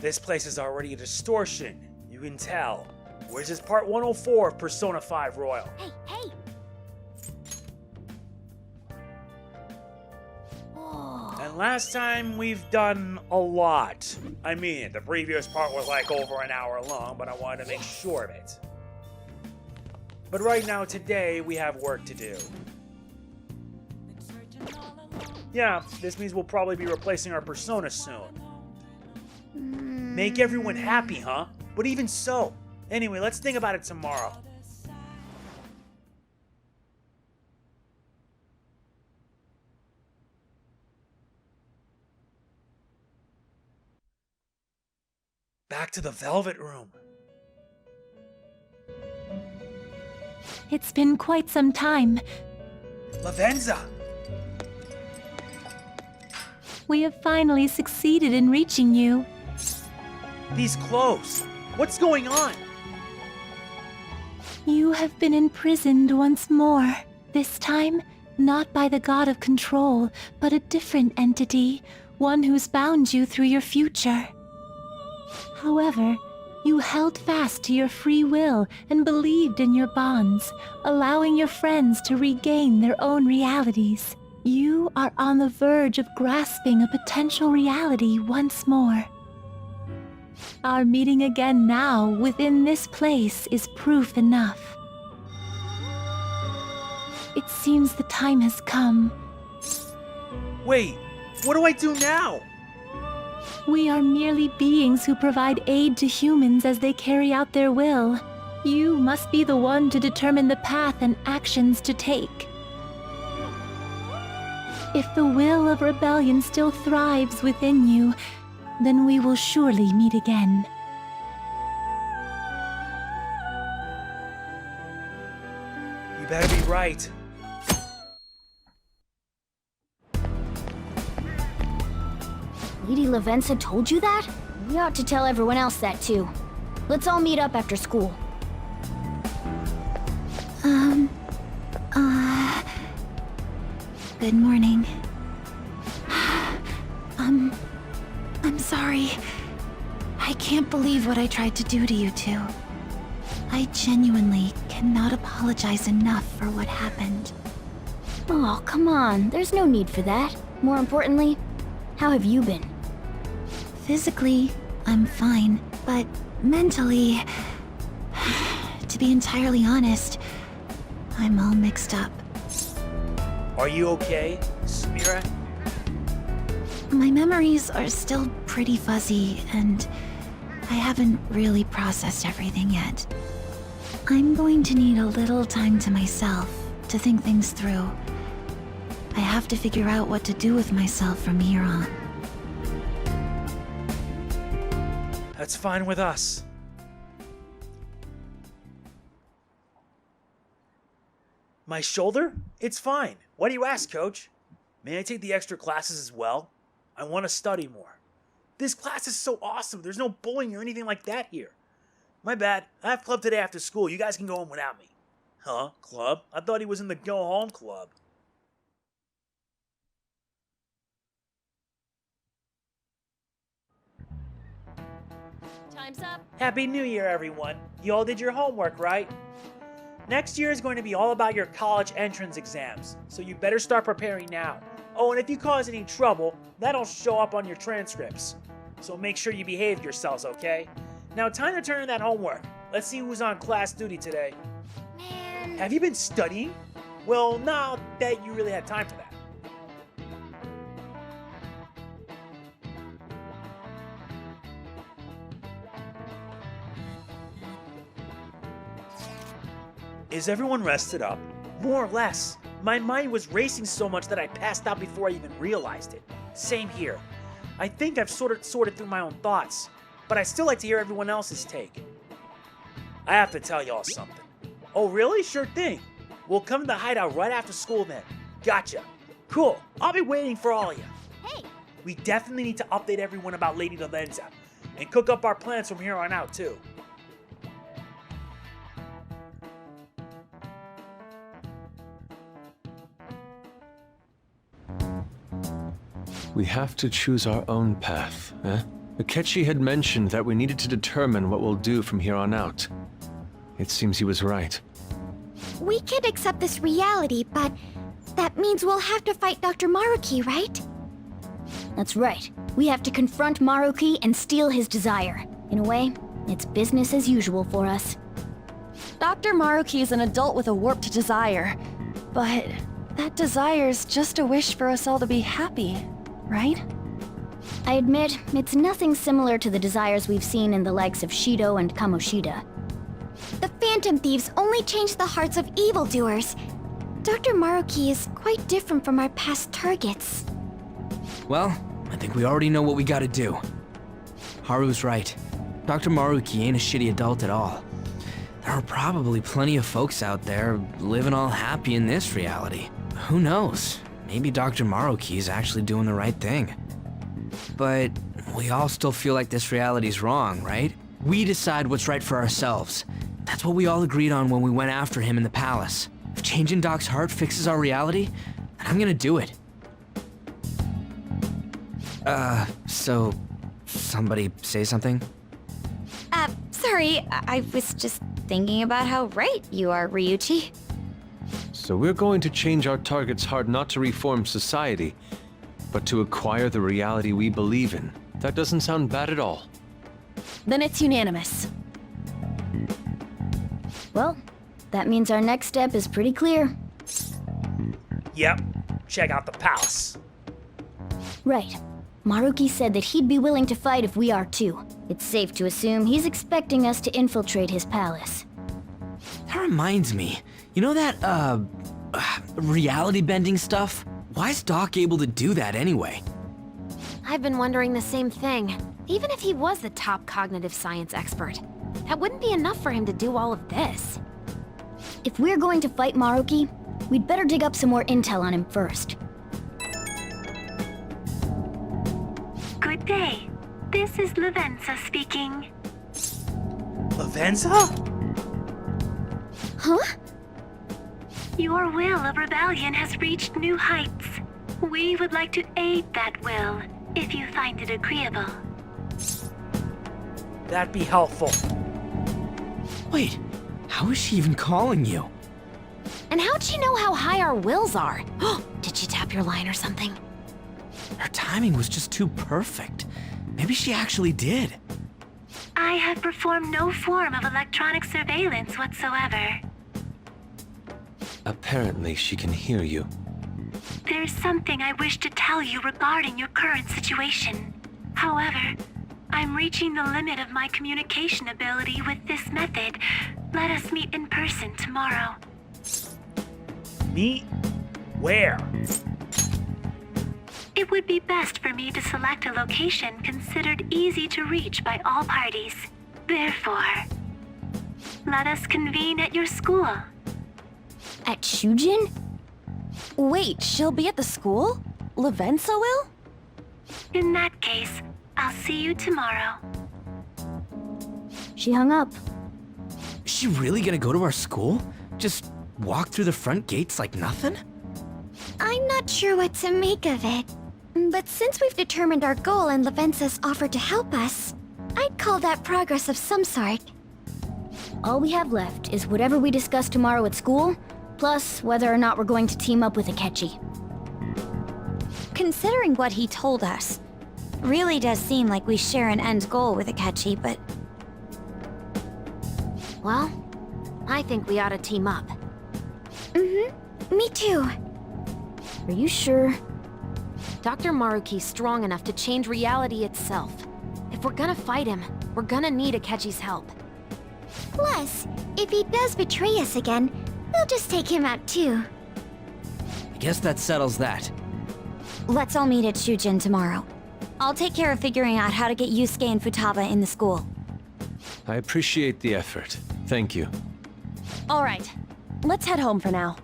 This place is already a distortion. You can tell. Where's this part 104 of Persona 5 Royal? Hey, hey! Whoa. And last time we've done a lot. I mean, the previous part was like over an hour long, but I wanted to make sure of it. But right now, today, we have work to do. Yeah, this means we'll probably be replacing our Persona soon. Make everyone happy, huh? But even so. Anyway, let's think about it tomorrow. Back to the Velvet Room. It's been quite some time. Lavenza! We have finally succeeded in reaching you. These clothes. What's going on? You have been imprisoned once more. This time, not by the god of control, but a different entity, one who's bound you through your future. However, you held fast to your free will and believed in your bonds, allowing your friends to regain their own realities. You are on the verge of grasping a potential reality once more. Our meeting again now within this place is proof enough. It seems the time has come. Wait, what do I do now? We are merely beings who provide aid to humans as they carry out their will. You must be the one to determine the path and actions to take. If the will of rebellion still thrives within you, then we will surely meet again. You better be right. Lady Lavenza told you that? We ought to tell everyone else that too. Let's all meet up after school. Good morning. I'm sorry. I can't believe what I tried to do to you two. I genuinely cannot apologize enough for what happened. Oh, come on. There's no need for that. More importantly, how have you been? Physically, I'm fine, but mentally, to be entirely honest, I'm all mixed up. Are you okay, Sumire? My memories are still pretty fuzzy, and I haven't really processed everything yet. I'm going to need a little time to myself to think things through. I have to figure out what to do with myself from here on. That's fine with us. My shoulder? It's fine. Why do you ask, Coach? May I take the extra classes as well? I want to study more. This class is so awesome. There's no bullying or anything like that here. My bad. I have club today after school. You guys can go home without me. Huh? Club? I thought he was in the go home club. Time's up. Happy New Year, everyone. You all did your homework, right? Next year is going to be all about your college entrance exams, so you better start preparing now. Oh, and if you cause any trouble, that'll show up on your transcripts. So make sure you behave yourselves, okay? Now, time to turn in that homework. Let's see who's on class duty today. Man. Have you been studying? Well, now that you really had time for that. Is everyone rested up? More or less. My mind was racing so much that I passed out before I even realized it. Same here. I think I've sorted through my own thoughts, but I still like to hear everyone else's take. I have to tell y'all something. Oh really? Sure thing. We'll come to the hideout right after school then. Gotcha. Cool. I'll be waiting for all of you. Hey! We definitely need to update everyone about Lady Lavenza, and cook up our plans from here on out too. We have to choose our own path, eh? Akechi had mentioned that we needed to determine what we'll do from here on out. It seems he was right. We could accept this reality, but that means we'll have to fight Dr. Maruki, right? That's right. We have to confront Maruki and steal his desire. In a way, it's business as usual for us. Dr. Maruki is an adult with a warped desire, but that desire's just a wish for us all to be happy, right? I admit, it's nothing similar to the desires we've seen in the likes of Shido and Kamoshida. The Phantom Thieves only change the hearts of evildoers. Dr. Maruki is quite different from our past targets. Well, I think we already know what we gotta do. Haru's right. Dr. Maruki ain't a shitty adult at all. There are probably plenty of folks out there living all happy in this reality. Who knows? Maybe Dr. Maruki is actually doing the right thing. But we all still feel like this reality's wrong, right? We decide what's right for ourselves. That's what we all agreed on when we went after him in the palace. If changing Doc's heart fixes our reality, then I'm gonna do it. So somebody say something? Sorry, I was just thinking about how right you are, Ryuichi. So we're going to change our target's heart not to reform society, but to acquire the reality we believe in. That doesn't sound bad at all. Then it's unanimous. Well, that means our next step is pretty clear. Yep, check out the palace. Right. Maruki said that he'd be willing to fight if we are too. It's safe to assume he's expecting us to infiltrate his palace. That reminds me. You know that, reality bending stuff? Why is Doc able to do that anyway? I've been wondering the same thing. Even if he was the top cognitive science expert, that wouldn't be enough for him to do all of this. If we're going to fight Maruki, we'd better dig up some more intel on him first. Good day. This is Lavenza speaking. Lavenza? Huh? Your will of rebellion has reached new heights. We would like to aid that will, if you find it agreeable. That'd be helpful. Wait, how is she even calling you? And how'd she know how high our wills are? Did she tap your line or something? Her timing was just too perfect. Maybe she actually did. I have performed no form of electronic surveillance whatsoever. Apparently, she can hear you. There's something I wish to tell you regarding your current situation. However, I'm reaching the limit of my communication ability with this method. Let us meet in person tomorrow. Meet? Where? It would be best for me to select a location considered easy to reach by all parties. Therefore, let us convene at your school. At Shujin? Wait, she'll be at the school? Lavenza will? In that case, I'll see you tomorrow. She hung up. Is she really gonna go to our school? Just walk through the front gates like nothing? I'm not sure what to make of it. But since we've determined our goal and Lavenza's offered to help us, I'd call that progress of some sort. All we have left is whatever we discuss tomorrow at school, plus whether or not we're going to team up with Akechi. Considering what he told us, really does seem like we share an end goal with Akechi, but... Well, I think we ought to team up. Me too. Are you sure? Dr. Maruki's strong enough to change reality itself. If we're gonna fight him, we're gonna need Akechi's help. Plus, if he does betray us again, we'll just take him out too. I guess that settles that. Let's all meet at Shujin tomorrow. I'll take care of figuring out how to get Yusuke and Futaba in the school. I appreciate the effort. Thank you. All right, let's head home for now.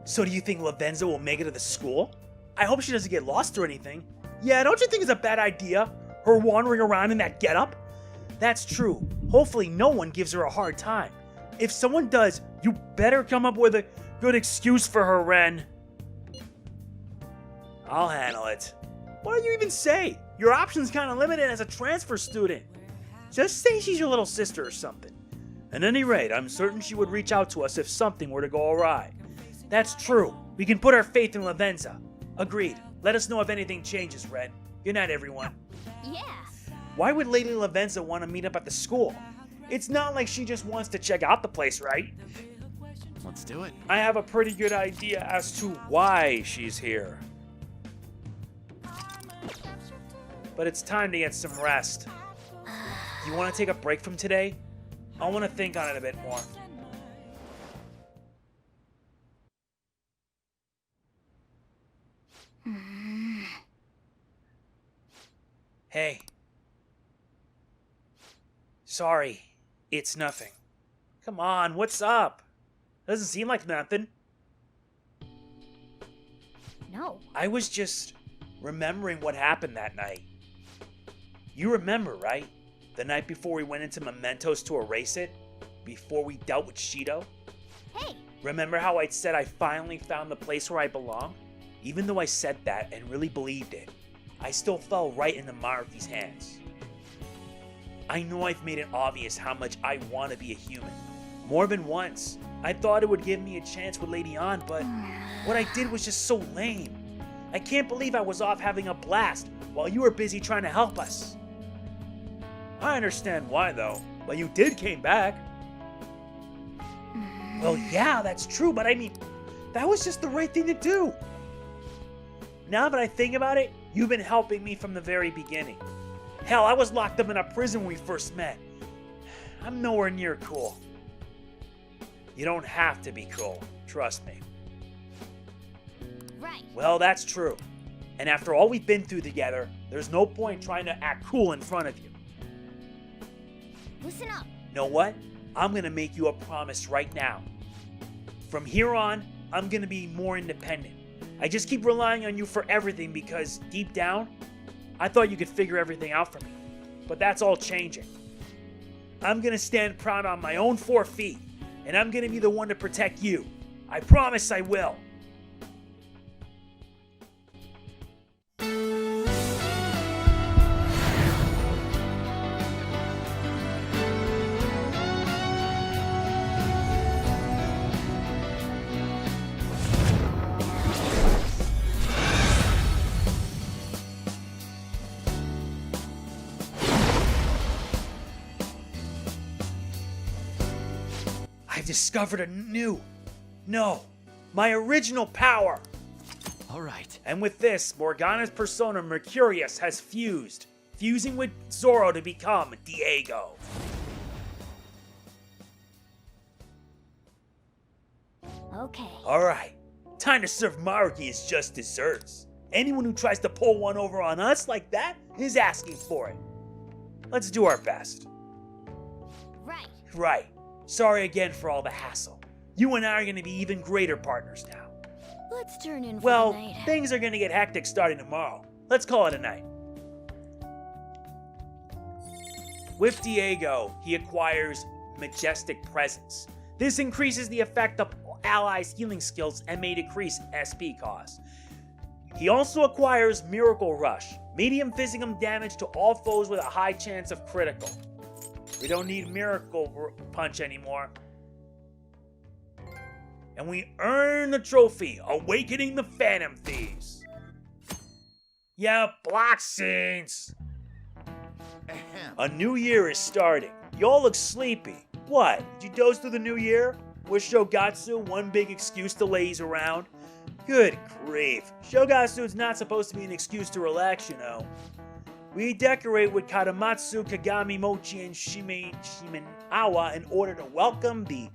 So do you think Lavenza will make it to the school? I hope she doesn't get lost or anything. Yeah, don't you think it's a bad idea? Her wandering around in that getup? That's true. Hopefully no one gives her a hard time. If someone does, you better come up with a good excuse for her, Ren. I'll handle it. What do you even say? Your option's kind of limited as a transfer student. Just say she's your little sister or something. At any rate, I'm certain she would reach out to us if something were to go awry. That's true. We can put our faith in Lavenza. Agreed. Let us know if anything changes, Ren. Good night, everyone. Yeah. Why would Lady Lavenza want to meet up at the school? It's not like she just wants to check out the place, right? Let's do it. I have a pretty good idea as to why she's here. But it's time to get some rest. You want to take a break from today? I want to think on it a bit more. Hey. Sorry, it's nothing. Come on, what's up? Doesn't seem like nothing. No. I was just remembering what happened that night. You remember, right? The night before we went into Mementos to erase it? Before we dealt with Shido? Hey. Remember how I said I finally found the place where I belong? Even though I said that and really believed it, I still fell right into Maruki's hands. I know I've made it obvious how much I want to be a human. More than once. I thought it would give me a chance with Lady An, but what I did was just so lame. I can't believe I was off having a blast while you were busy trying to help us. I understand why though, but you did came back. Well, yeah, that's true, but I mean, that was just the right thing to do. Now that I think about it, you've been helping me from the very beginning. Hell, I was locked up in a prison when we first met. I'm nowhere near cool. You don't have to be cool, trust me. Right. Well, that's true. And after all we've been through together, there's no point trying to act cool in front of you. Listen up. Know what? I'm gonna make you a promise right now. From here on, I'm gonna be more independent. I just keep relying on you for everything because, deep down, I thought you could figure everything out for me. But that's all changing. I'm gonna stand proud on my own 4 feet, and I'm gonna be the one to protect you. I promise I will. I've discovered my original power. All right. And with this, Morgana's persona Mercurius has fusing with Zorro to become Diego. Okay. Alright, time to serve Maruki as just desserts. Anyone who tries to pull one over on us like that is asking for it. Let's do our best. Right. Right. Sorry again for all the hassle. You and I are going to be even greater partners now. Let's turn in for Well, the night. things are going to get hectic starting tomorrow. Let's call it a night. With Diego, he acquires Majestic Presence. This increases the effect of allies' healing skills and may decrease SP cost. He also acquires Miracle Rush, medium physical damage to all foes with a high chance of critical. We don't need Miracle Punch anymore. And we earn the trophy, Awakening the Phantom Thieves. Yeah, block scenes. A new year is starting. Y'all look sleepy. What? Did you doze through the new year? Was Shogatsu one big excuse to laze around? Good grief. Shogatsu's not supposed to be an excuse to relax, you know. We decorate with Katamatsu, Kagami Mochi, and Shimenawa in order to welcome the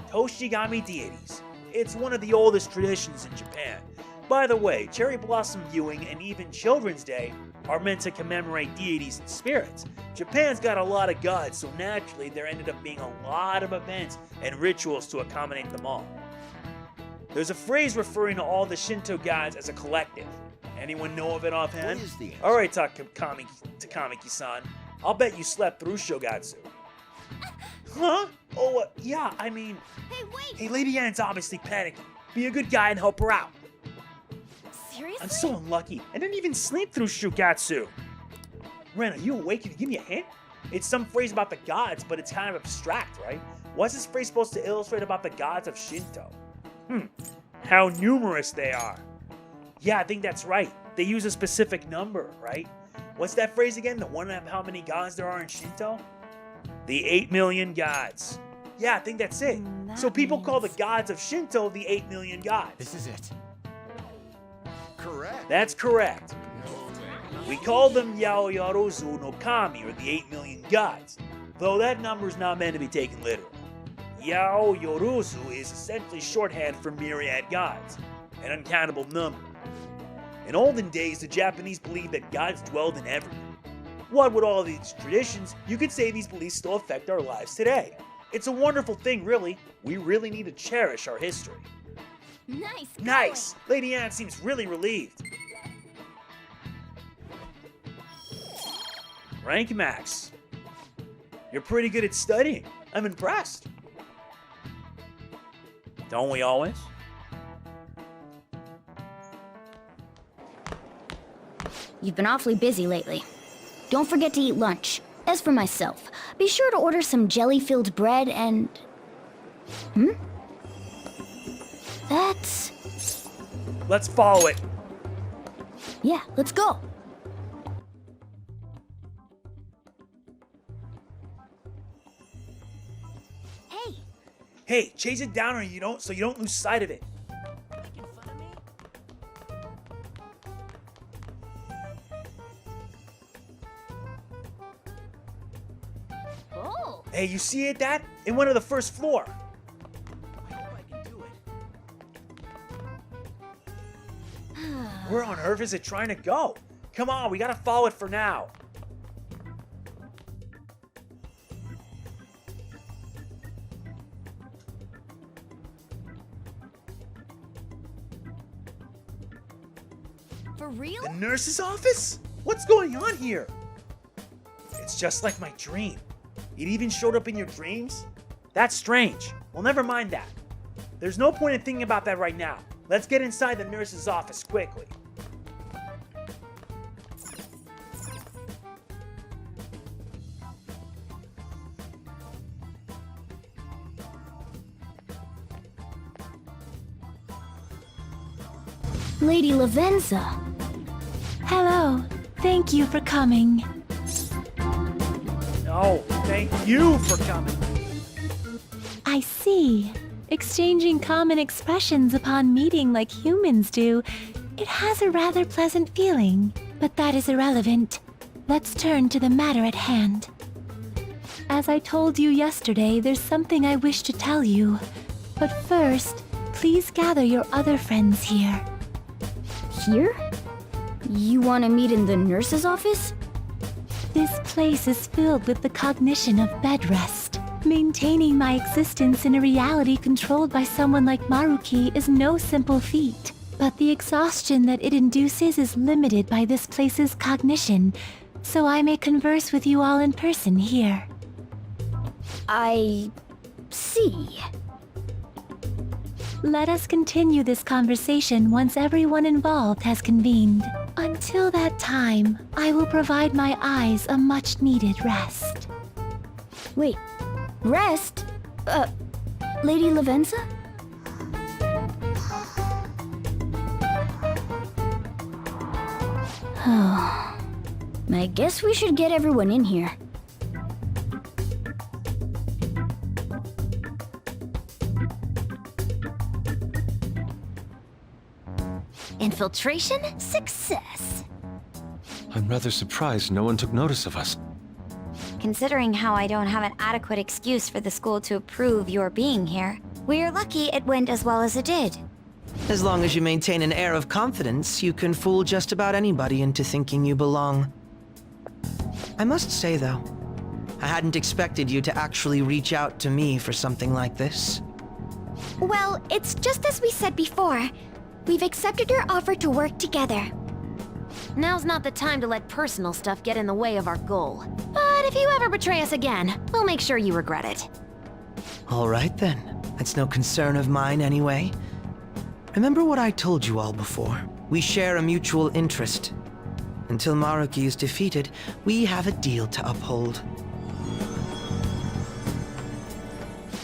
Toshigami deities. It's one of the oldest traditions in Japan. By the way, cherry blossom viewing and even Children's Day are meant to commemorate deities and spirits. Japan's got a lot of gods, so naturally there ended up being a lot of events and rituals to accommodate them all. There's a phrase referring to all the Shinto gods as a collective. Anyone know of it offhand? What is the answer? Alright, Takamiki-san. I'll bet you slept through Shogatsu. Huh? Oh, yeah, I mean... Hey, wait! Hey, Lady Ann's obviously panicking. Be a good guy and help her out. Seriously? I'm so unlucky. I didn't even sleep through Shugatsu. Ren, are you awake? Can you give me a hint? It's some phrase about the gods, but it's kind of abstract, right? What's this phrase supposed to illustrate about the gods of Shinto? How numerous they are. Yeah, I think that's right. They use a specific number, right? What's that phrase again? The one of how many gods there are in Shinto? The 8 million gods. Yeah, I think that's it. So people call the gods of Shinto the 8 million gods. This is it. Correct. That's correct. We call them Yaoyarozu no Kami, or the 8 million gods, though that number's not meant to be taken literal. Yaoyarozu is essentially shorthand for myriad gods, an uncountable number. In olden days, the Japanese believed that gods dwelled in everyone. What with all these traditions, you could say these beliefs still affect our lives today. It's a wonderful thing, really. We really need to cherish our history. Nice! Nice! Lady Anne seems really relieved. Rank max. You're pretty good at studying. I'm impressed. Don't we always? You've been awfully busy lately. Don't forget to eat lunch. As for myself, be sure to order some jelly-filled bread and... That's... Let's follow it. Yeah, let's go. Hey! Hey, chase it down so you don't lose sight of it. Oh! Hey, you see it, Dad? It went to the first floor. I hope I can do it. Where on earth is it trying to go? Come on, we gotta follow it for now. For real? The nurse's office? What's going on here? It's just like my dream. It even showed up in your dreams? That's strange. Well, never mind that. There's no point in thinking about that right now. Let's get inside the nurse's office quickly. Lady Lavenza. Hello. Thank you for coming. Oh, thank you for coming. I see. Exchanging common expressions upon meeting like humans do, it has a rather pleasant feeling. But that is irrelevant. Let's turn to the matter at hand. As I told you yesterday, there's something I wish to tell you. But first, please gather your other friends here. Here? You want to meet in the nurse's office? This place is filled with the cognition of bed rest. Maintaining my existence in a reality controlled by someone like Maruki is no simple feat. But the exhaustion that it induces is limited by this place's cognition, so I may converse with you all in person here. I... see. Let us continue this conversation once everyone involved has convened. Until that time, I will provide my eyes a much-needed rest. Wait, rest? Lady Lavenza? I guess we should get everyone in here. Infiltration success. I'm rather surprised no one took notice of us. Considering how I don't have an adequate excuse for the school to approve your being here, we're lucky it went as well as it did. As long as you maintain an air of confidence, you can fool just about anybody into thinking you belong. I must say, though, I hadn't expected you to actually reach out to me for something like this. Well, it's just as we said before. We've accepted your offer to work together. Now's not the time to let personal stuff get in the way of our goal. But if you ever betray us again, we'll make sure you regret it. All right then. That's no concern of mine anyway. Remember what I told you all before. We share a mutual interest. Until Maruki is defeated, we have a deal to uphold.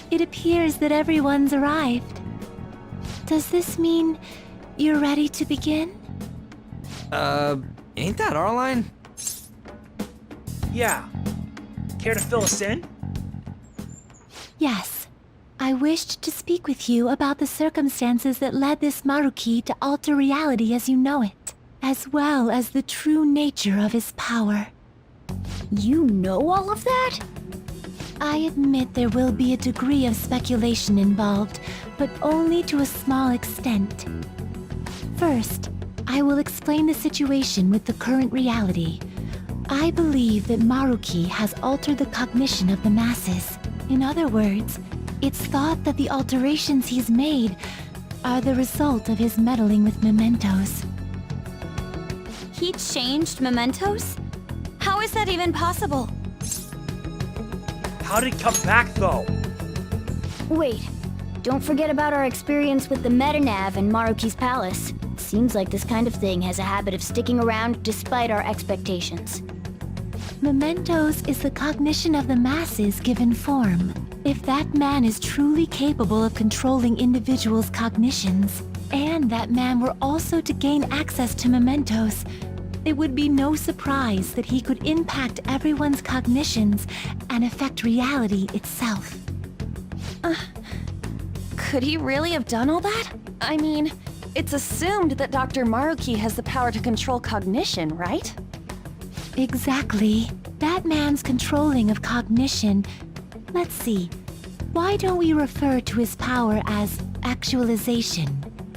It appears that everyone's arrived. Does this mean you're ready to begin? Ain't that our line? Yeah. Care to fill us in? Yes. I wished to speak with you about the circumstances that led this Maruki to alter reality as you know it, as well as the true nature of his power. You know all of that? I admit there will be a degree of speculation involved, but only to a small extent. First, I will explain the situation with the current reality. I believe that Maruki has altered the cognition of the masses. In other words, it's thought that the alterations he's made are the result of his meddling with mementos. He changed mementos? How is that even possible? How did he come back, though? Wait, don't forget about our experience with the Metanav and Maruki's palace. Seems like this kind of thing has a habit of sticking around despite our expectations. Mementos is the cognition of the masses given form. If that man is truly capable of controlling individuals' cognitions, and that man were also to gain access to mementos, it would be no surprise that he could impact everyone's cognitions and affect reality itself. Could he really have done all that? I mean, it's assumed that Dr. Maruki has the power to control cognition, right? Exactly. That man's controlling of cognition. Let's see. Why don't we refer to his power as actualization?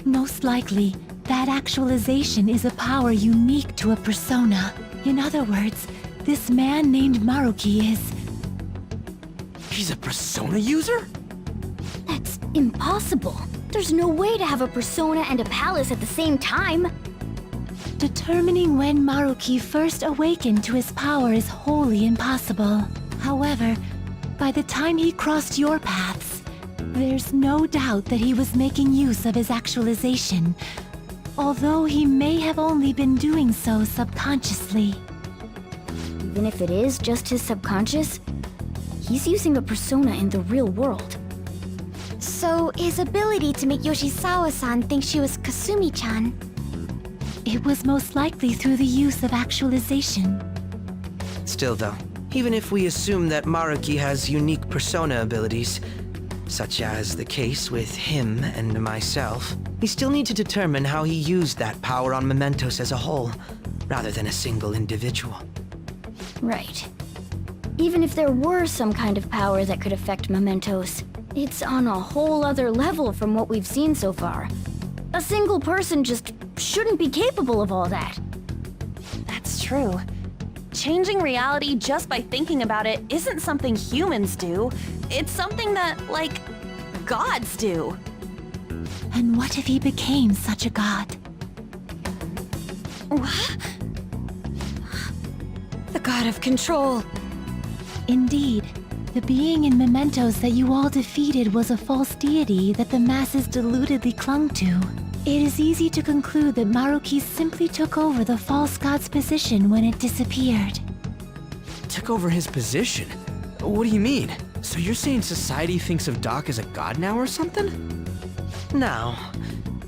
Most likely, that actualization is a power unique to a persona. In other words, this man named Maruki is... He's a persona user? That's impossible. There's no way to have a persona and a palace at the same time. Determining when Maruki first awakened to his power is wholly impossible. However, by the time he crossed your paths, there's no doubt that he was making use of his actualization, although he may have only been doing so subconsciously. Even if it is just his subconscious, he's using a persona in the real world. So, his ability to make Yoshizawa-san think she was Kasumi-chan. It was most likely through the use of actualization. Still though, even if we assume that Maruki has unique persona abilities, such as the case with him and myself, we still need to determine how he used that power on mementos as a whole, rather than a single individual. Right. Even if there were some kind of power that could affect mementos, it's on a whole other level from what we've seen so far. A single person just shouldn't be capable of all that. That's true. Changing reality just by thinking about it isn't something humans do. It's something that, like, gods do. And what if he became such a god? What? The god of control. Indeed, the being in mementos that you all defeated was a false deity that the masses deludedly clung to. It is easy to conclude that Maruki simply took over the false god's position when it disappeared. Took over his position? What do you mean? So you're saying society thinks of Doc as a god now or something? Now,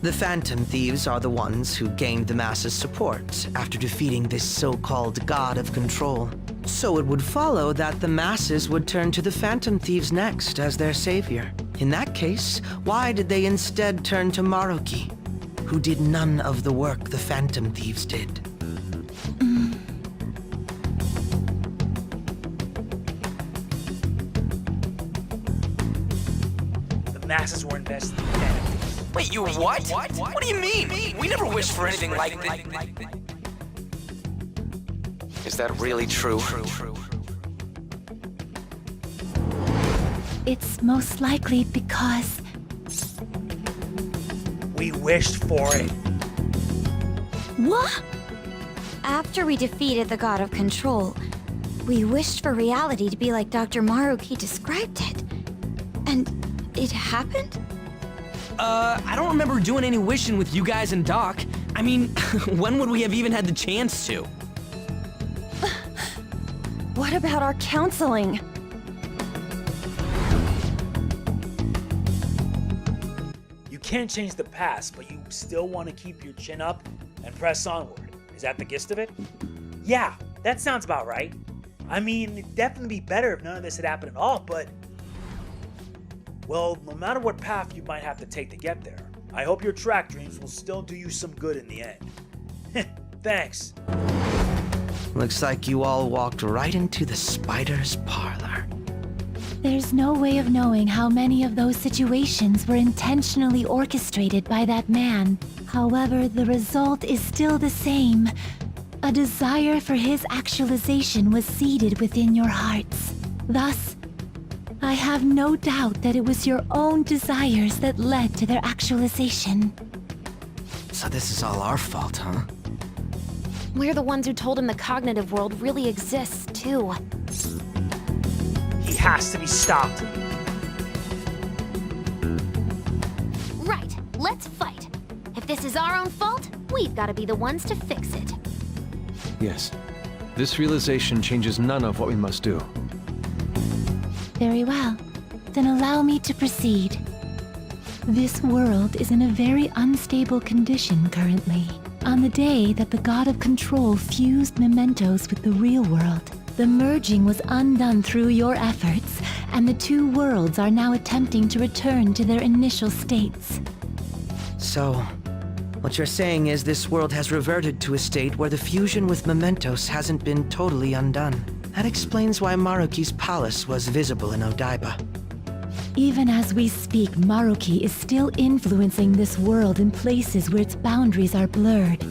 the Phantom Thieves are the ones who gained the masses' support after defeating this so-called god of control. So it would follow that the masses would turn to the Phantom Thieves next as their savior. In that case, why did they instead turn to Maruki, who did none of the work the Phantom Thieves did? The masses were invested in Phantom. Wait, you what? What do you mean? We never wished for anything like this. Is that really true? It's most likely because... We wished for it. What? After we defeated the god of control, we wished for reality to be like Dr. Maruki described it. And it happened? I don't remember doing any wishing with you guys and Doc. I mean, when would we have even had the chance to? What about our counseling? You can't change the past, but you still want to keep your chin up and press onward. Is that the gist of it? Yeah, that sounds about right. I mean, it'd definitely be better if none of this had happened at all, but... well, no matter what path you might have to take to get there, I hope your track dreams will still do you some good in the end. Thanks. Looks like you all walked right into the spider's parlor. There's no way of knowing how many of those situations were intentionally orchestrated by that man. However, the result is still the same. A desire for his actualization was seeded within your hearts. Thus, I have no doubt that it was your own desires that led to their actualization. So this is all our fault, huh? We're the ones who told him the cognitive world really exists, too. He has to be stopped. Right, let's fight. If this is our own fault, we've got to be the ones to fix it. Yes. This realization changes none of what we must do. Very well. Then allow me to proceed. This world is in a very unstable condition currently. On the day that the God of Control fused mementos with the real world, the merging was undone through your efforts, and the two worlds are now attempting to return to their initial states. So, what you're saying is this world has reverted to a state where the fusion with mementos hasn't been totally undone. That explains why Maruki's palace was visible in Odaiba. Even as we speak, Maruki is still influencing this world in places where its boundaries are blurred.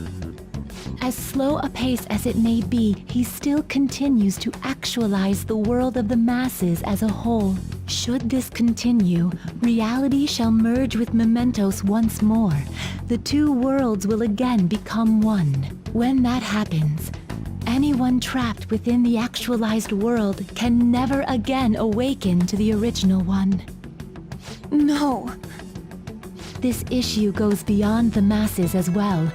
As slow a pace as it may be, he still continues to actualize the world of the masses as a whole. Should this continue, reality shall merge with mementos once more. The two worlds will again become one. When that happens, anyone trapped within the actualized world can never again awaken to the original one. No. This issue goes beyond the masses as well.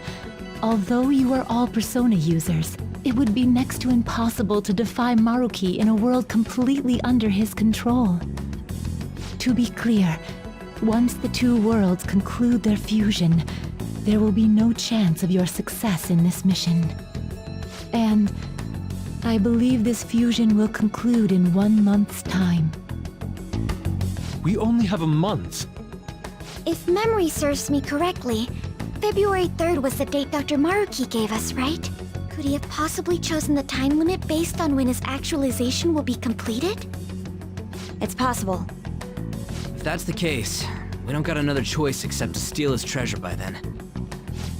Although you are all Persona users, it would be next to impossible to defy Maruki in a world completely under his control. To be clear, once the two worlds conclude their fusion, there will be no chance of your success in this mission. And I believe this fusion will conclude in 1 month's time. We only have a month. If memory serves me correctly, February 3rd was the date Dr. Maruki gave us, right? Could he have possibly chosen the time limit based on when his actualization will be completed? It's possible. If that's the case, we don't got another choice except to steal his treasure by then.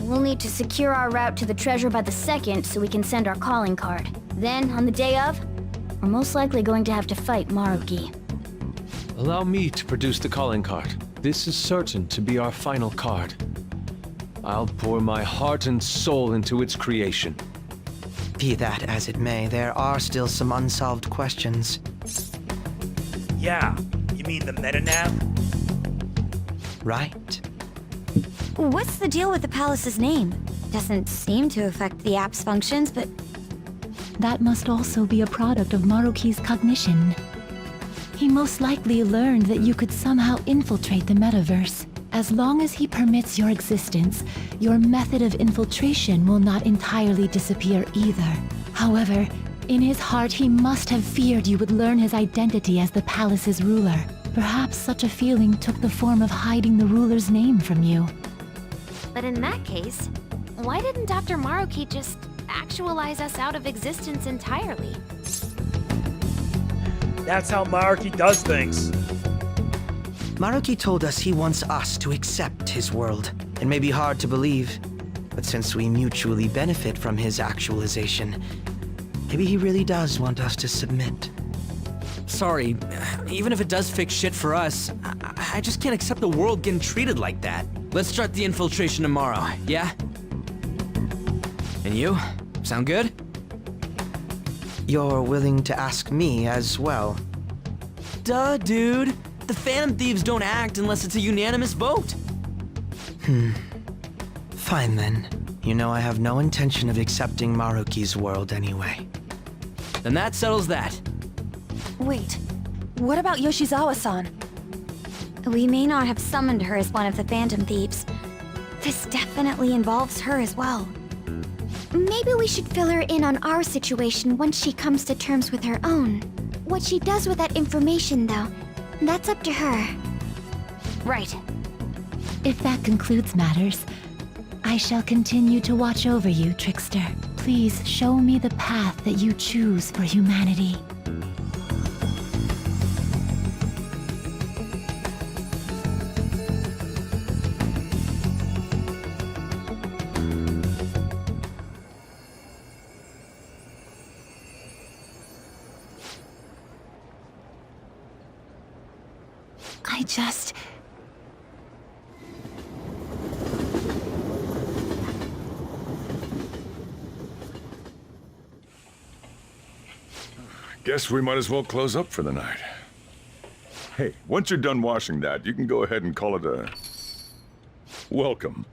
We'll need to secure our route to the treasure by the 2nd so we can send our calling card. Then, on the day of, we're most likely going to have to fight Maruki. Allow me to produce the calling card. This is certain to be our final card. I'll pour my heart and soul into its creation. Be that as it may, there are still some unsolved questions. Yeah, you mean the meta-nav? Right? What's the deal with the palace's name? Doesn't seem to affect the app's functions, but... That must also be a product of Maruki's cognition. He most likely learned that you could somehow infiltrate the metaverse. As long as he permits your existence, your method of infiltration will not entirely disappear either. However, in his heart he must have feared you would learn his identity as the palace's ruler. Perhaps such a feeling took the form of hiding the ruler's name from you. But in that case, why didn't Dr. Maruki just actualize us out of existence entirely? That's how Maruki does things. Maruki told us he wants us to accept his world. It may be hard to believe, but since we mutually benefit from his actualization, maybe he really does want us to submit. Sorry, even if it does fix shit for us, I just can't accept the world getting treated like that. Let's start the infiltration tomorrow, yeah? And you? Sound good? You're willing to ask me as well. Duh, dude. The Phantom Thieves don't act unless it's a unanimous vote. Fine then. You know I have no intention of accepting Maruki's world anyway. Then that settles that. Wait, what about Yoshizawa-san? We may not have summoned her as one of the Phantom Thieves. This definitely involves her as well. Maybe we should fill her in on our situation once she comes to terms with her own. What she does with that information, though, that's up to her. Right. If that concludes matters, I shall continue to watch over you, Trickster. Please show me the path that you choose for humanity. I just... Guess we might as well close up for the night. Hey, once you're done washing that, you can go ahead and call it a... welcome.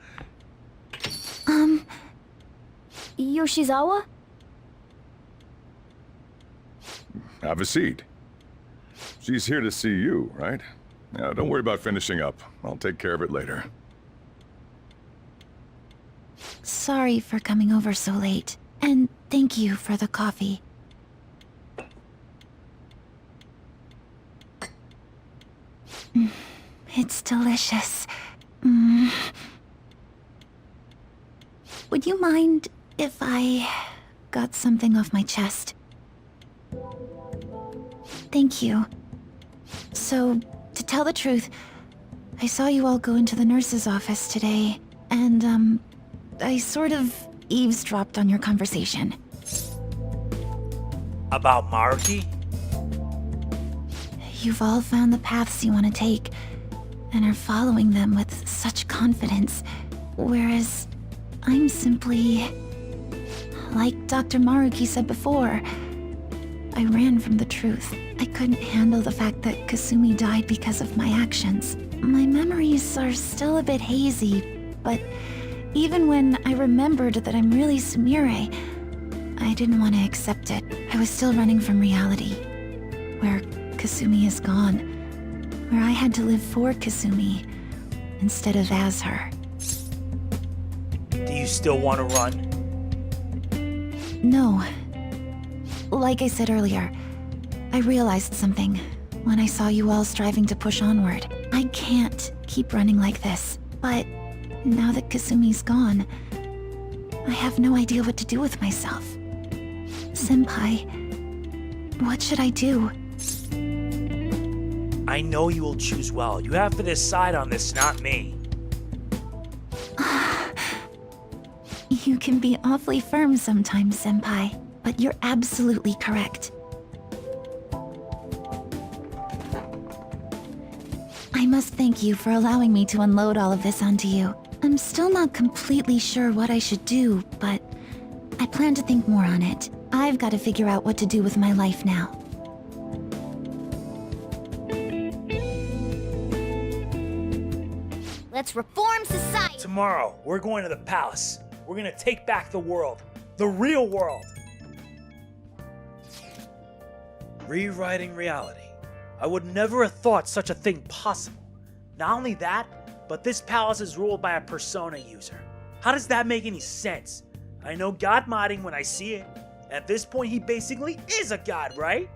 Yoshizawa? Have a seat. She's here to see you, right? Now, don't worry about finishing up. I'll take care of it later. Sorry for coming over so late. And thank you for the coffee. It's delicious. Would you mind if I got something off my chest? Thank you. So, to tell the truth, I saw you all go into the nurse's office today, and, I sort of eavesdropped on your conversation. About Maruki? You've all found the paths you want to take, and are following them with such confidence, whereas I'm simply... Like Dr. Maruki said before, I ran from the truth. I couldn't handle the fact that Kasumi died because of my actions. My memories are still a bit hazy, but even when I remembered that I'm really Sumire, I didn't want to accept it. I was still running from reality, where Kasumi is gone, where I had to live for Kasumi instead of as her. Do you still want to run? No. Like I said earlier, I realized something when I saw you all striving to push onward. I can't keep running like this, but now that Kasumi's gone, I have no idea what to do with myself. Senpai, what should I do? I know you will choose well. You have to decide on this, not me. You can be awfully firm sometimes, Senpai, but you're absolutely correct. I must thank you for allowing me to unload all of this onto you. I'm still not completely sure what I should do, but I plan to think more on it. I've got to figure out what to do with my life now. Let's reform society! Tomorrow, we're going to the palace. We're gonna take back the world. The real world. Rewriting reality. I would never have thought such a thing possible. Not only that, but this palace is ruled by a persona user. How does that make any sense? I know god modding when I see it. At this point, he basically is a god, right?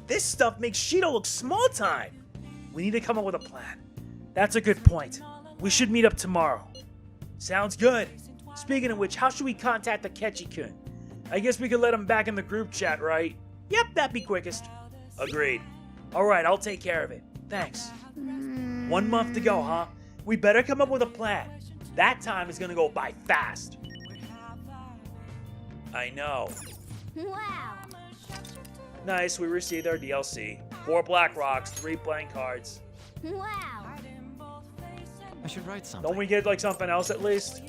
This stuff makes Shido look small time. We need to come up with a plan. That's a good point. We should meet up tomorrow. Sounds good. Speaking of which, how should we contact Takechi-kun? I guess we could let him back in the group chat, right? Yep, that'd be quickest. Agreed. Alright, I'll take care of it. Thanks. 1 month to go, huh? We better come up with a plan. That time is gonna go by fast. I know. Wow! Nice, we received our DLC. 4 black rocks, 3 playing cards. Wow! I should write something. Don't we get like something else at least?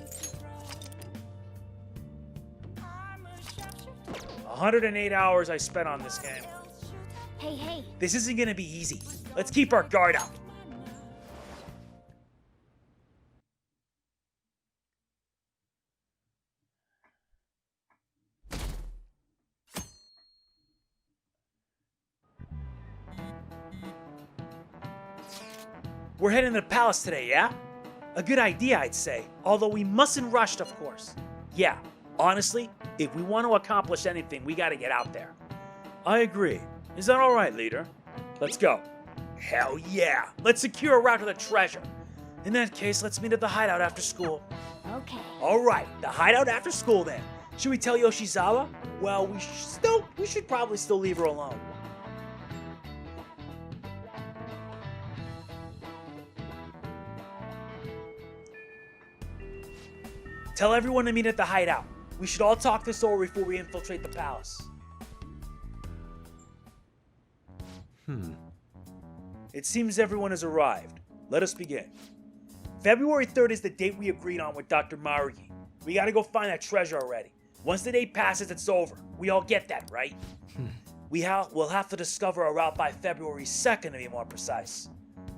108 hours I spent on this game. Hey, hey, This isn't gonna be easy. Let's keep our guard up. We're heading to the palace today, yeah? A good idea, I'd say. Although we mustn't rush, of course. Yeah, honestly, if we want to accomplish anything, we gotta get out there. I agree. Is that alright, leader? Let's go. Hell yeah! Let's secure a route to the treasure. In that case, let's meet at the hideout after school. Okay. Alright, the hideout after school then. Should we tell Yoshizawa? Well, we should probably still leave her alone. Tell everyone to meet at the hideout. We should all talk this over before we infiltrate the palace. It seems everyone has arrived. Let us begin. February 3rd is the date we agreed on with Dr. Maruki. We gotta go find that treasure already. Once the date passes, it's over. We all get that, right? We'll have to discover a route by February 2nd to be more precise.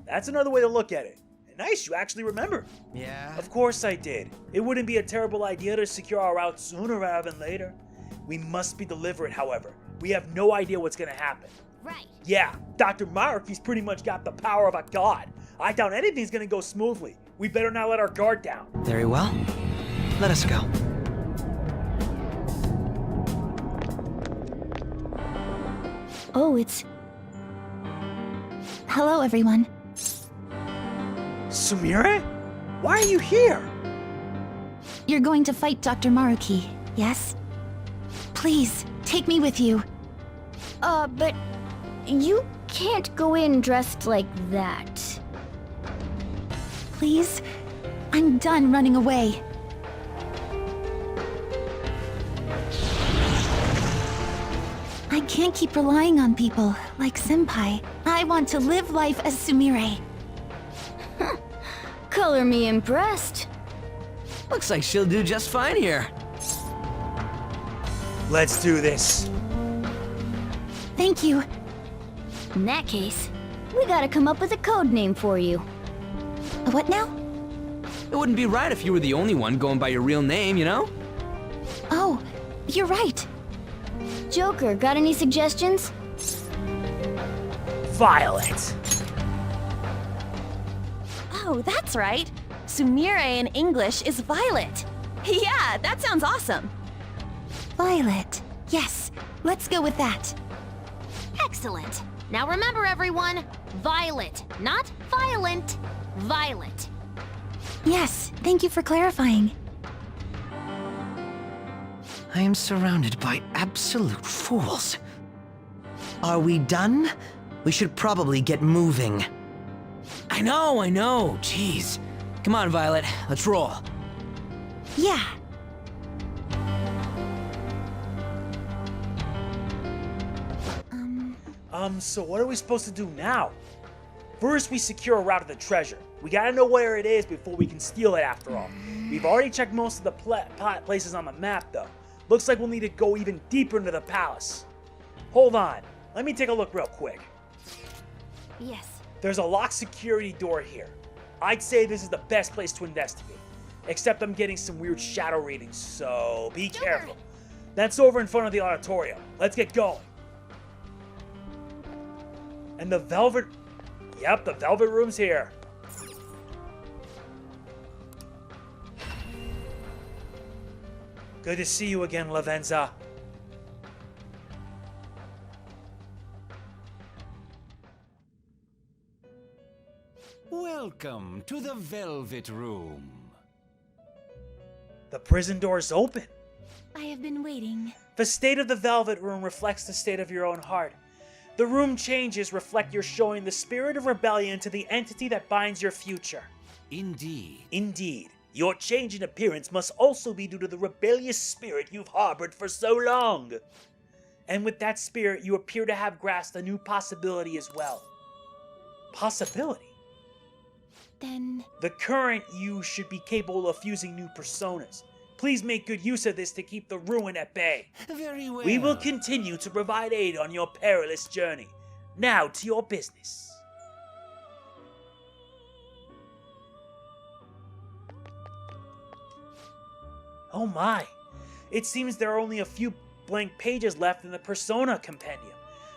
That's another way to look at it. Nice, you actually remember. Yeah? Of course I did. It wouldn't be a terrible idea to secure our route sooner rather than later. We must be deliberate, however. We have no idea what's gonna happen. Right. Yeah, Dr. Maruki's pretty much got the power of a god. I doubt anything's gonna go smoothly. We better not let our guard down. Very well. Let us go. Oh, it's... Hello, everyone. Sumire? Why are you here? You're going to fight Dr. Maruki, yes? Please, take me with you. But you can't go in dressed like that. Please? I'm done running away. I can't keep relying on people like Senpai. I want to live life as Sumire. Color me impressed. Looks like she'll do just fine here. Let's do this. Thank you. In that case, we gotta come up with a code name for you. What now? It wouldn't be right if you were the only one going by your real name, you know? Oh, you're right. Joker, got any suggestions? Violet. Oh, that's right. Sumire in English is Violet. Yeah, that sounds awesome. Violet. Yes, let's go with that. Excellent. Now remember, everyone, Violet, not violent. Violet. Yes, thank you for clarifying. I am surrounded by absolute fools. Are we done? We should probably get moving. I know. Jeez. Come on, Violet. Let's roll. Yeah. So what are we supposed to do now? First, we secure a route to the treasure. We gotta know where it is before we can steal it after all. We've already checked most of the places on the map, though. Looks like we'll need to go even deeper into the palace. Hold on. Let me take a look real quick. Yes. There's a locked security door here. I'd say this is the best place to investigate. Except I'm getting some weird shadow readings, so be careful. That's over in front of the auditorium. Let's get going. And the velvet... Yep, the velvet room's here. Good to see you again, Lavenza. Welcome to the Velvet Room. The prison door's open. I have been waiting. The state of the Velvet Room reflects the state of your own heart. The room changes reflect your showing the spirit of rebellion to the entity that binds your future. Indeed. Indeed. Your change in appearance must also be due to the rebellious spirit you've harbored for so long. And with that spirit, you appear to have grasped a new possibility as well. Possibility? Then... The current you should be capable of fusing new personas. Please make good use of this to keep the ruin at bay. Very well. We will continue to provide aid on your perilous journey. Now to your business. Oh my. It seems there are only a few blank pages left in the Persona Compendium.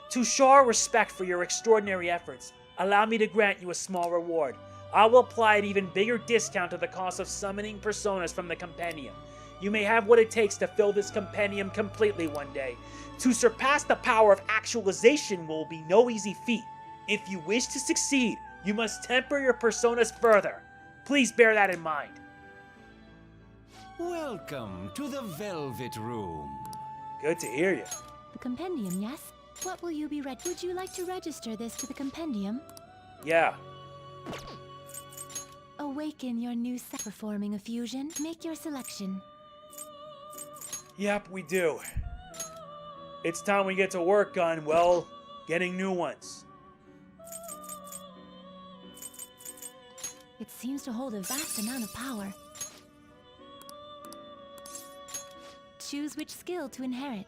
To show our respect for your extraordinary efforts, allow me to grant you a small reward. I will apply an even bigger discount to the cost of summoning personas from the compendium. You may have what it takes to fill this compendium completely one day. To surpass the power of actualization will be no easy feat. If you wish to succeed, you must temper your personas further. Please bear that in mind. Welcome to the Velvet Room. Good to hear you. The compendium, yes? What will you be read? Would you like to register this to the compendium? Yeah. Awaken your new self. Performing a fusion. Make your selection. Yep, we do. It's time we get to work on, well, getting new ones. It seems to hold a vast amount of power. Choose which skill to inherit.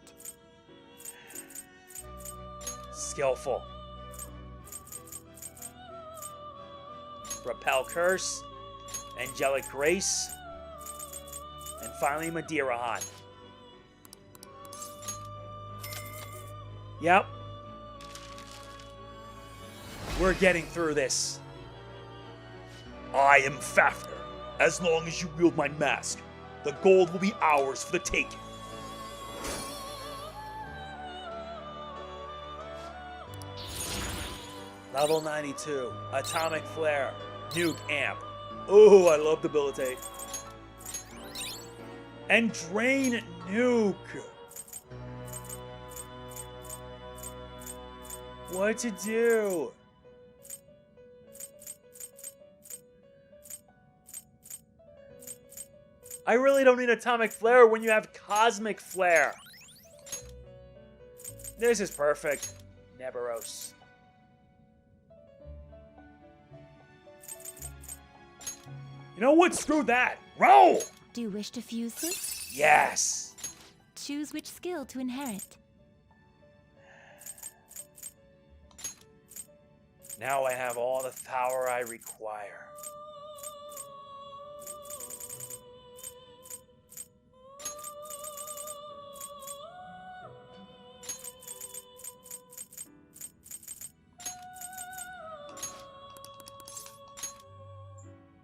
Skillful. Repel Curse, Angelic Grace, and finally Madeirahan. Yep. We're getting through this. I am Fafnir. As long as you wield my mask, the gold will be ours for the taking. Level 92, Atomic Flare, Nuke Amp. Ooh, I love Debilitate. And Drain Nuke. What to do? I really don't need Atomic Flare when you have Cosmic Flare. This is perfect. Neberos. You know what? Screw that. Roll! Do you wish to fuse this? Yes. Choose which skill to inherit. Now I have all the power I require.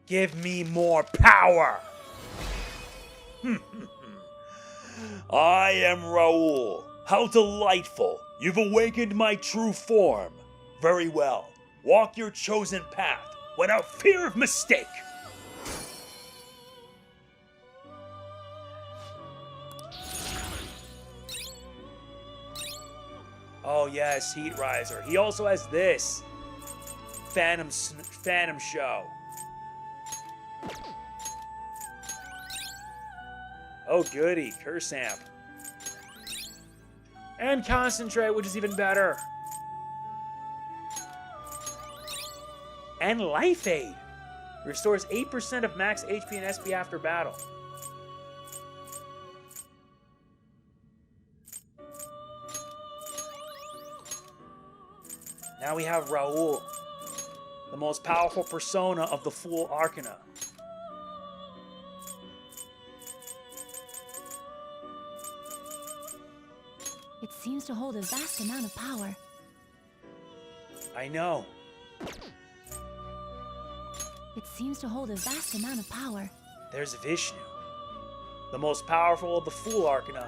Give me more power! I am Raoul. How delightful! You've awakened my true form. Very well. Walk your chosen path without fear of mistake. Oh yes, Heat Riser. He also has this. Phantom Show. Oh goody, Curse Amp. And Concentrate, which is even better. And Life Aid. Restores 8% of max HP and SP after battle. Now we have Raoul, the most powerful persona of the Fool Arcana. It seems to hold a vast amount of power. I know. It seems to hold a vast amount of power. There's Vishnu, the most powerful of the Fool Arcana.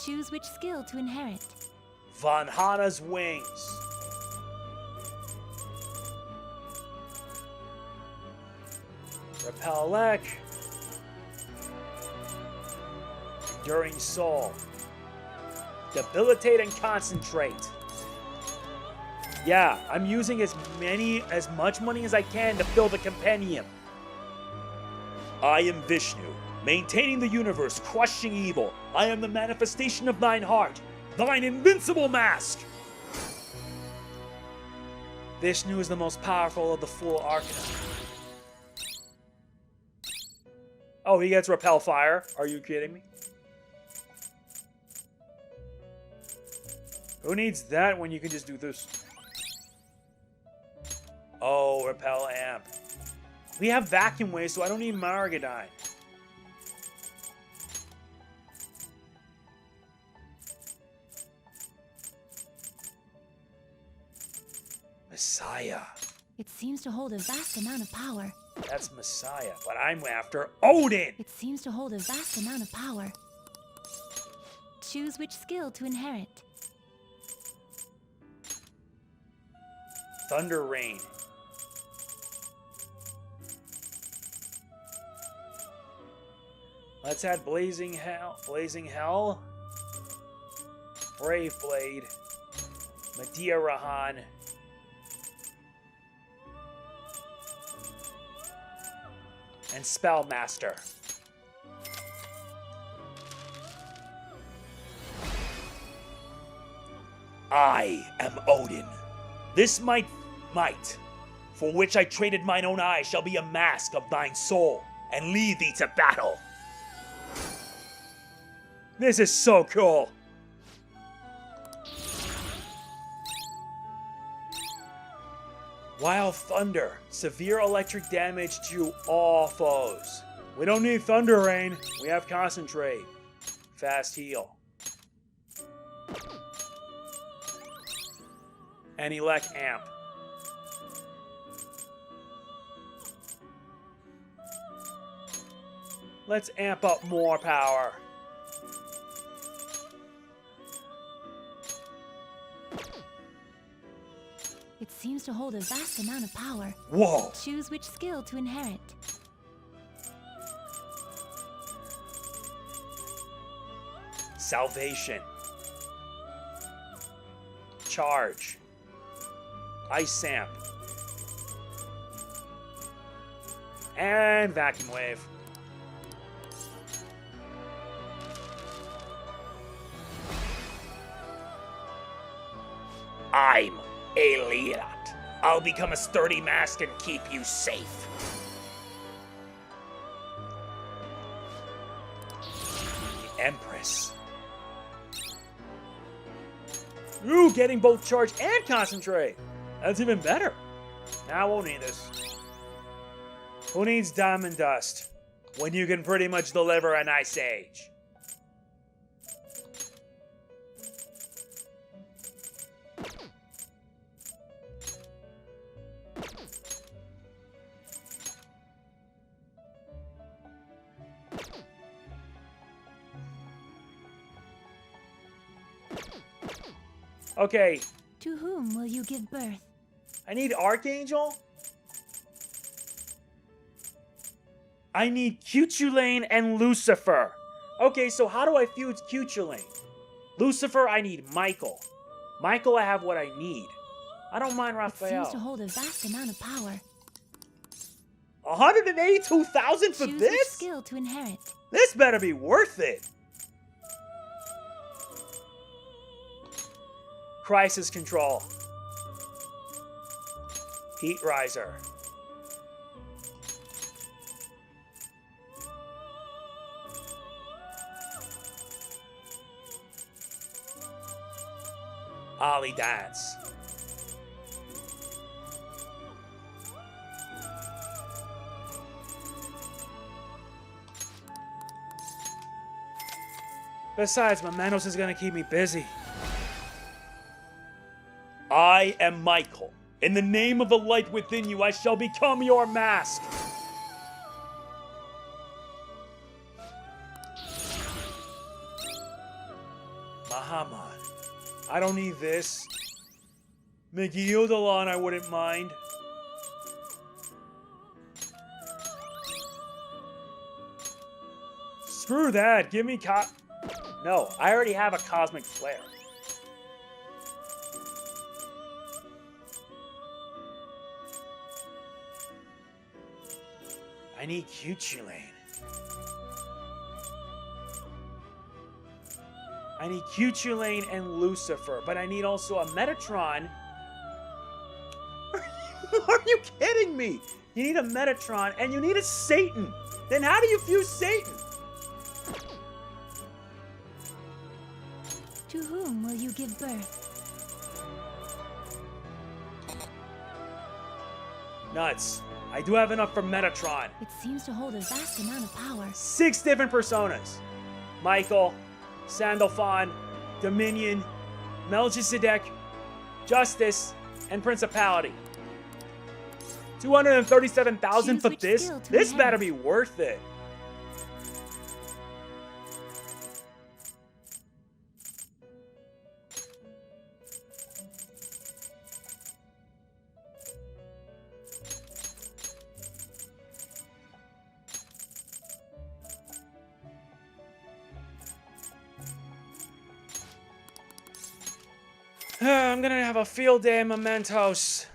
Choose which skill to inherit. Vanhana's Wings. Repel Ek. Enduring Soul. Debilitate and Concentrate. Yeah, I'm using as much money as I can to fill the compendium. I am Vishnu, maintaining the universe, crushing evil. I am the manifestation of thine heart, thine invincible mask. Vishnu is the most powerful of the Fool Arcana. Oh, he gets Repel Fire. Are you kidding me? Who needs that when you can just do this? Oh, Repel Amp. We have Vacuum Wave, so I don't need Margadine. Messiah. It seems to hold a vast amount of power. That's Messiah, but I'm after Odin! It seems to hold a vast amount of power. Choose which skill to inherit. Thunder Rain. Let's add Blazing Hell. Brave Blade. Medea Rahan. And Spellmaster. I am Odin. This might, for which I traded mine own eye, shall be a mask of thine soul, and lead thee to battle. This is so cool. Wild Thunder. Severe electric damage to all foes. We don't need Thunder Rain. We have Concentrate. Fast Heal. And Elect Amp. Let's amp up more power. It seems to hold a vast amount of power. Whoa! Choose which skill to inherit. Salvation. Charge. Ice Amp. And Vacuum Wave. I'm a Leot. I'll become a sturdy mask and keep you safe. The Empress. Ooh, getting both charge and concentrate. That's even better. Now I won't need this. Who needs diamond dust when you can pretty much deliver an Ice Age? Okay, To whom will you give birth? I need Archangel. I need Cutulane and Lucifer. Okay, so how do I fuse Cutulane? Lucifer, I need Michael. Michael, I have what I need. I don't mind It seems to Raphael. hold a vast amount of power. 182,000 for Choose which this? skill to inherit. This better be worth it. Crisis Control. Heat Riser. Ollie Dance. Besides, mementos is gonna keep me busy. I am Michael. In the name of the light within you, I shall become your mask. Muhammad. I don't need this. Megildalan, I wouldn't mind. Screw that. Give me No, I already have a Cosmic Flare. I need Cutulane. I need Cutulane and Lucifer, but I need also a Metatron. Are you kidding me? You need a Metatron and you need a Satan. Then how do you fuse Satan? To whom will you give birth? Nuts. I do have enough for Metatron. It seems to hold a vast amount of power. 6 different personas. Michael, Sandalphon, Dominion, Melchizedek, Justice, and Principality. 237,000 for Choose which this? skill to This enhance. better be worth it. I'm gonna have a field day in Mementos.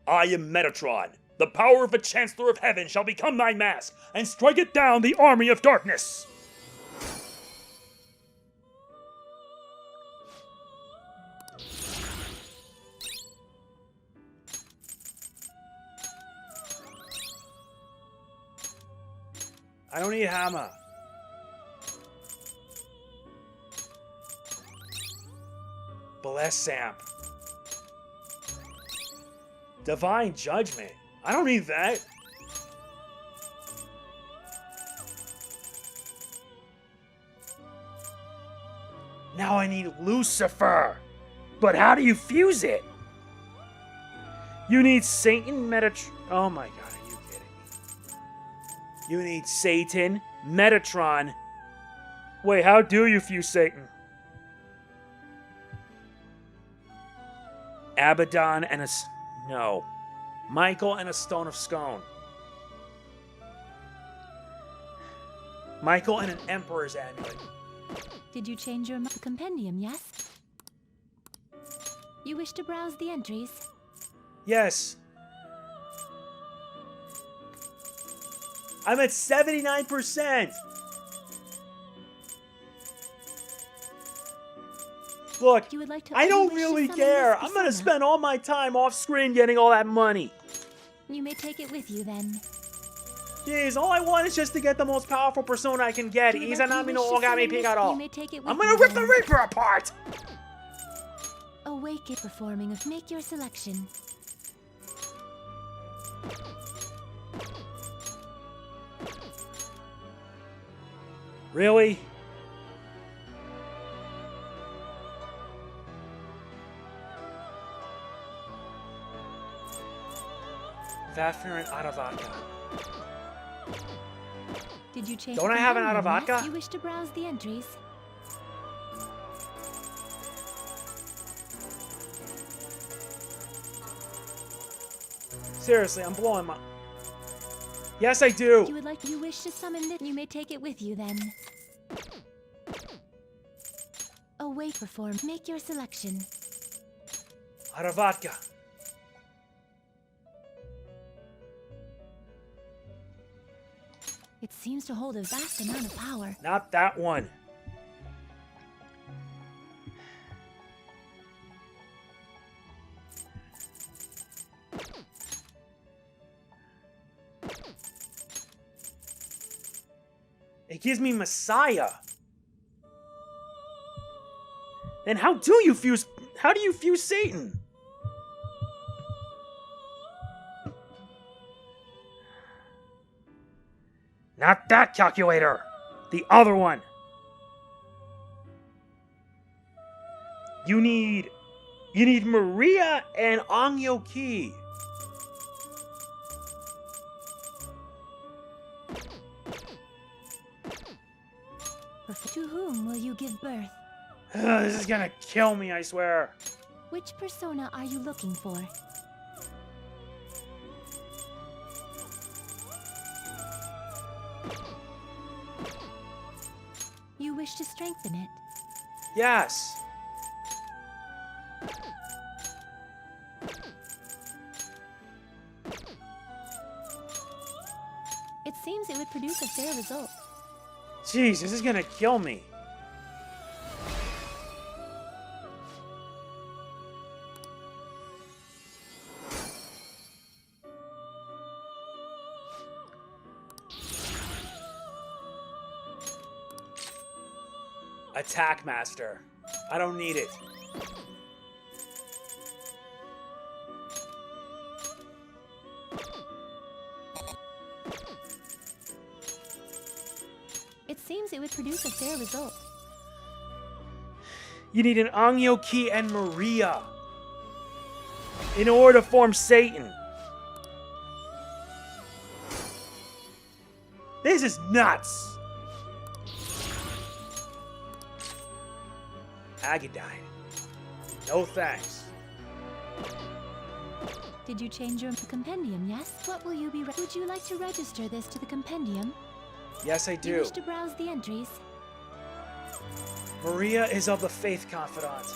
I am Metatron. The power of the Chancellor of Heaven shall become thy mask, and strike it down the army of darkness. I don't need hammer. Bless Samp. Divine Judgment. I don't need that. Now I need Lucifer. But how do you fuse it? You need Satan, Metatron. Oh my god, are you kidding me? You need Satan, Metatron. Wait, how do you fuse Satan? Abaddon and a... No. Michael and a Stone of Scone. Michael and an Emperor's Amulet. Did you change your compendium, yes? You wish to browse the entries? Yes. I'm at 79%. Look, You would like to I don't you wish to really summon care. this I'm gonna persona? spend all my time off screen getting all that money. You may take it with you then. Jeez, all I want is just to get the most powerful persona I can get. You would Izanami like- you no wish to Ogami summon this- Pigaro. You may take it with I'm gonna you rip the then. Reaper apart! Awake it performing of make your selection. Really? Fafnir and Aravaka. Did you change Don't the I have an compendium, yes? Aravaka? You wish to browse the entries? Seriously, I'm blowing my... Yes, I do. You would like you wish to summon it? You may take it with you then. Awake perform. Make your selection. Aravaka. It seems to hold a vast amount of power. Not that one. It gives me Messiah. Then how do you fuse Satan? Not that calculator. The other one. You need Maria and Angyo Ki. To whom will you give birth? This is gonna kill me, I swear. Which persona are you looking for? You wish to strengthen it? Yes. It seems it would produce a fair result. Jeez, this is gonna kill me. Attack Master. I don't need it. It seems it would produce a fair result. You need an Angyo Ki and Maria. in order to form Satan. This is nuts. Agadine. No thanks. Did you change your compendium, yes? What will you be would you like to register this to the compendium? Yes, I You do. wish to browse the entries? Maria is of the Faith Confidant.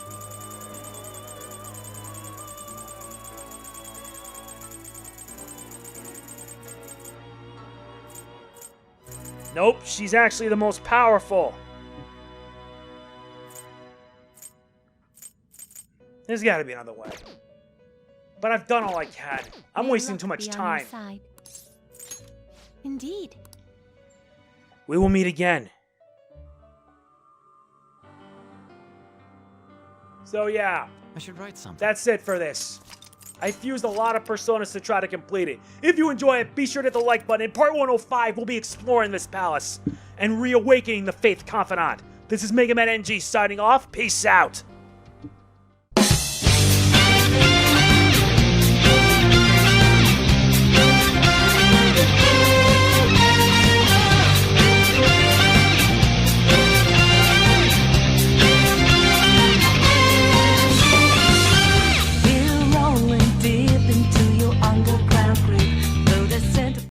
Nope, she's actually the most powerful. There's gotta be another way. But I've done all I can. I'm May wasting luck too much be on your time. side. Indeed. We will meet again. So yeah, I should write something. that's it for this. I've used a lot of personas to try to complete it. If you enjoy it, be sure to hit the like button. In part 105, we'll be exploring this palace and reawakening the Faith Confidant. This is MegamanNG signing off. Peace out.